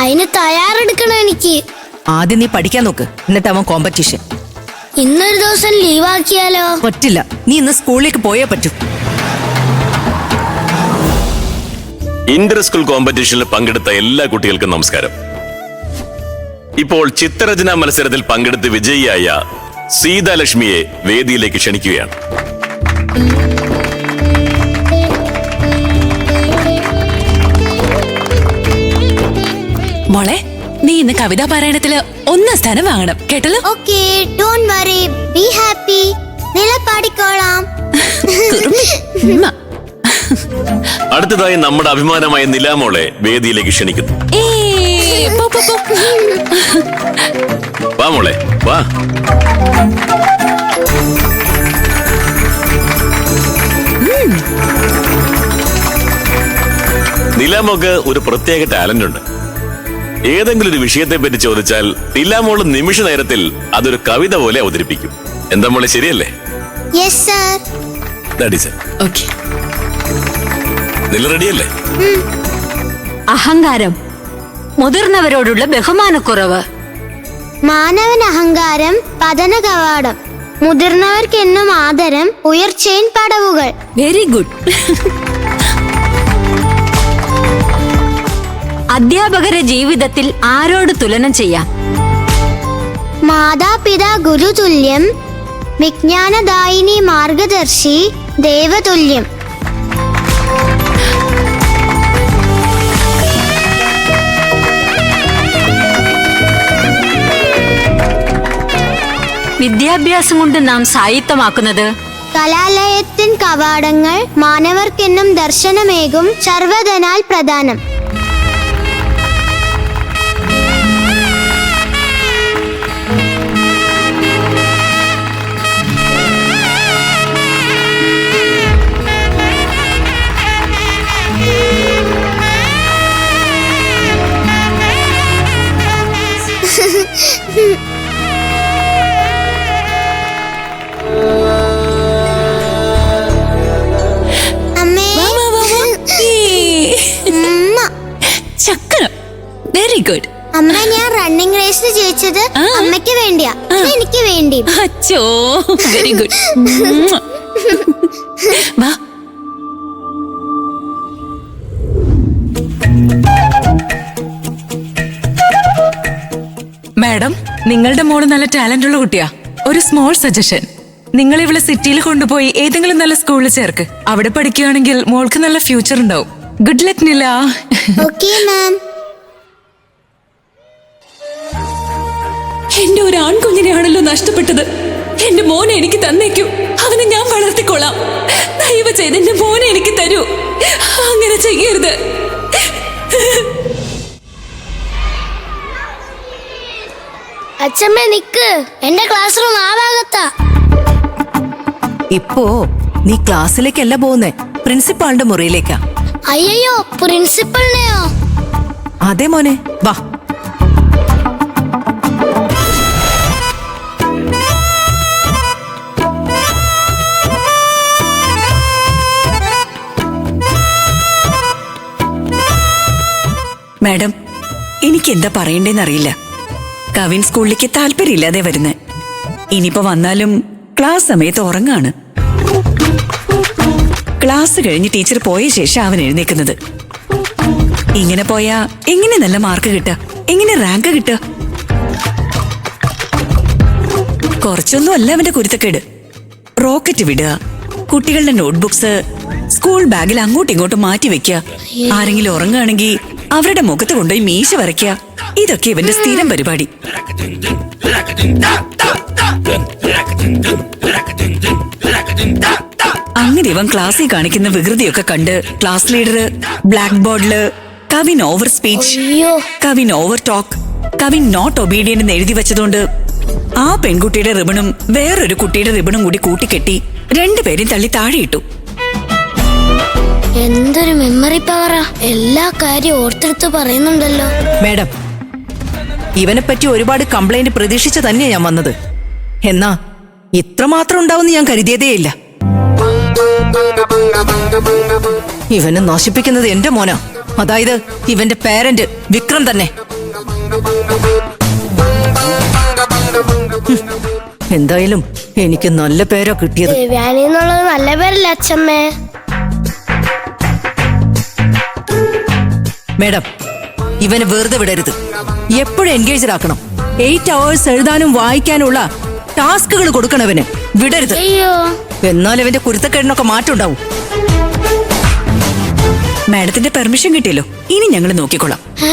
അതിന് തയ്യാറെടുക്കണം എനിക്ക്. ആദ്യം നീ പഠിക്കാൻ നോക്ക്, എന്നിട്ടാവും കോമ്പറ്റീഷൻ. ഇന്നൊരു ദിവസം ലീവാക്കിയാലോ? പറ്റില്ല, നീ ഇന്ന് സ്കൂളിലേക്ക് പോയേ പറ്റൂ. ഇന്റർ സ്കൂൾ കോമ്പറ്റീഷനിൽ പങ്കെടുത്ത എല്ലാ കുട്ടികൾക്കും നമസ്കാരം. ഇപ്പോൾ ചിത്രരചനാ മത്സരത്തിൽ പങ്കെടുത്ത് വിജയിയായ സീതാലക്ഷ്മിയെ വേദിയിലേക്ക് ക്ഷണിക്കുകയാണ്. മോളെ, നീ ഇന്ന് കവിതാ പാരായണത്തില് 1ാം സ്ഥാനം വാങ്ങണം, കേട്ടല്ലോ? Okay, don't worry, be happy. നില പാടിക്കോളാം. അടുത്തതായി നമ്മുടെ അഭിമാനമായ നിലാമോളെ വേദിയിലേക്ക് ക്ഷണിക്കുന്നു. വാ മോളെ, വാ. നിലാമോക്ക് ഒരു പ്രത്യേക ടാലന്റ് ഉണ്ട്. ഏതെങ്കിലും ഒരു വിഷയത്തെ പറ്റി ചോദിച്ചാൽ നിലാമോള് നിമിഷ നേരത്തിൽ അതൊരു കവിത പോലെ അവതരിപ്പിക്കും. എന്താ മോളെ, ശരിയല്ലേ? Yes sir. ഓക്കേ. നില റെഡിയല്ലേ? അഹങ്കാരം, മുതിർന്നവരോടുള്ള ബഹുമാനക്കുറവ്. മാനവൻ അഹങ്കാരം പതന കവാടം, മുതിർന്നവർക്കെന്നും ആദരം ഉയർച്ചയിൻ പടവുകൾ. Very good. അധ്യാപകരെ ജീവിതത്തിൽ ആരോട് തുലനം ചെയ്യാം? മാതാപിതാ ഗുരുതുല്യം, വിജ്ഞാനദായിനി മാർഗദർശി ദേവതുല്യം. വിദ്യാഭ്യാസം കൊണ്ട് നാം സായിത്തമാക്കുന്നത് കലാലയത്തിൻ കവാടങ്ങൾ മാനവർക്കെന്നും ദർശനമേകും സർവ്വധനാൽ പ്രധാനം. ചക്കരം, വെരി ഗുഡ്. അമ്മ, ഞാൻ റണ്ണിംഗ് റേസിന് ജയിച്ചത് അമ്മയ്ക്ക് വേണ്ടിയാ, എനിക്ക് വേണ്ടി. അച്ചോ, വെരി ഗുഡ്. വാ. മാഡം, നിങ്ങളുടെ മോള് നല്ല ടാലന്റ് ഉള്ള കുട്ടിയാ. ഒരു സ്മോൾ സജഷൻ, നിങ്ങൾ ഇവളെ സിറ്റിയിൽ കൊണ്ടുപോയി ഏതെങ്കിലും നല്ല സ്കൂളിൽ ചേർക്ക്. അവിടെ പഠിക്കുകയാണെങ്കിൽ മോൾക്ക് നല്ല ഫ്യൂച്ചർ ഉണ്ടാവും. ഗുഡ് ലക്ക് നില. Okay ma'am. എന്റെ ഒരു ആൺകുഞ്ഞിനെയാണല്ലോ നഷ്ടപ്പെട്ടത്. എന്റെ മോനെ എനിക്ക് തന്നേക്കൂ, അവനെ ഞാൻ വളർത്തിക്കൊള്ളാം. ദയവ് ചെയ്ത് എന്റെ മോനെ എനിക്ക് തരൂ. അങ്ങനെ ചെയ്യരുത്. അച്ഛമ്മ നിക്ക്, എന്റെ ക്ലാസ് റൂം ആ ഭാഗത്താ. ഇപ്പോ നീ ക്ലാസ്സിലേക്കല്ല പോകുന്നേ, പ്രിൻസിപ്പാളിന്റെ മുറിയിലേക്കാ. അയ്യോ, പ്രിൻസിപ്പളിനെയോ? അതെ മോനെ, വാ. മാഡം, എനിക്ക് എന്താ പറയണ്ടേന്നറിയില്ല. കവിൻ സ്കൂളിലേക്ക് താല്പര്യമില്ലാതെ വരുന്നേ. ഇനിയിപ്പോ വന്നാലും ക്ലാസ് സമയത്ത് ഉറങ്ങാണ്. ക്ലാസ് കഴിഞ്ഞ് ടീച്ചർ പോയ ശേഷം അവൻ എഴുന്നേക്കുന്നത്. ഇങ്ങനെ പോയാ എങ്ങനെ നല്ല മാർക്ക് കിട്ടുക, എങ്ങനെ റാങ്ക് കിട്ടുക? കുറച്ചൊന്നും അല്ല അവന്റെ കുരുത്തക്കേട്. റോക്കറ്റ് വിടുക, കുട്ടികളുടെ നോട്ട്ബുക്സ് സ്കൂൾ ബാഗിൽ അങ്ങോട്ടും ഇങ്ങോട്ടും മാറ്റി വെക്കുക, ആരെങ്കിലും ഉറങ്ങുകയാണെങ്കിൽ അവരുടെ മുഖത്ത് കൊണ്ടുപോയി മീശ വരയ്ക്കുക. ഇതൊക്കെ ഇവന്റെ സ്ഥിരം പരിപാടി. അങ്ങനെ ഇവൻ ക്ലാസ്സിൽ കാണിക്കുന്ന വികൃതിയൊക്കെ കണ്ട് ക്ലാസ് ലീഡർ ബ്ലാക്ക് ബോർഡില് Kavin over speech, Kavin over talk, Kavin not obedient എന്ന് എഴുതി വെച്ചതുകൊണ്ട് ആ പെൺകുട്ടിയുടെ റിബണും വേറൊരു കുട്ടിയുടെ റിബണും കൂടി കൂട്ടിക്കെട്ടി രണ്ടുപേരും തള്ളി താഴെയിട്ടു. എന്തൊരു മെമ്മറി പവറാ, എല്ലാ കാര്യം ഓർത്തെടുത്ത് പറയുന്നുണ്ടല്ലോ. മാഡം, ഇവനെ പറ്റി ഒരുപാട് കംപ്ലൈന്റ് പ്രതീക്ഷിച്ച് തന്നെയാ ഞാൻ വന്നത്. എന്നാ ഇത്രമാത്രം ഉണ്ടാവുമെന്ന് ഞാൻ കരുതിയതേയില്ല. ഇവനെ നശിപ്പിക്കുന്നത് എന്റെ മോനാ, അതായത് ഇവന്റെ പേരന്റ് വിക്രം തന്നെ. എന്തായാലും എനിക്ക് നല്ല പേരാ കിട്ടിയത്. ദേവയാനി എന്നുള്ളത് നല്ല പേരല്ലേ അച്ഛമ്മേ? മേഡം, ഇവനെ വെറുതെ വിടരുത്. എപ്പോഴും എൻഗേജ്ഡ് ആക്കണം. 8 hours എഴുതാനും വായിക്കാനുള്ള ടാസ്കുകൾ കൊടുക്കണവന്. വിടരുത്. അയ്യോ, എന്നാൽ ഇവന്റെ കുരുത്തക്കേടിനൊക്കെ മാറ്റം ഉണ്ടാവും. മാഡത്തിന്റെ പെർമിഷൻ കിട്ടിയല്ലോ, ഇനി ഞങ്ങൾ നോക്കിക്കോളാം. ആ